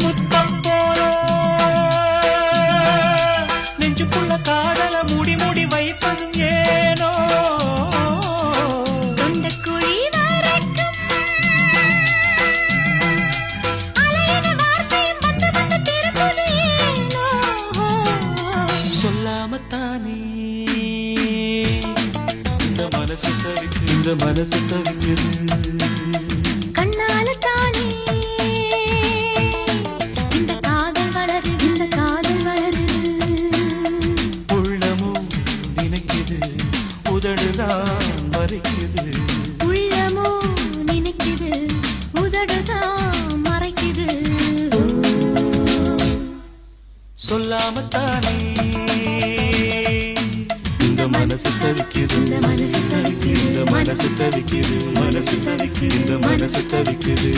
முத்தம் போல நெஞ்சுக்குள்ள காதல மூடி மூடி வைப்பதும் ஏனோ தொண்டக்குழி வரைக்கும் அலையின வார்த்தையும் வந்து வந்து திரும்புது ஏனோ சொல்லாமத்தானே இந்த மனசு தவிக்குது கண்ணால தானே இந்த காதல் வளருது உள்ளமும் நினைக்குது உதடுதான் மறைக்குது உள்ளமோ நினைக்குது உதடுதான் மறைக்குது சொல்லாமத்தானே இந்த மனசு தவிக்குது இந்த மனசு தவிக்குது இந்த மனசு தவிக்குது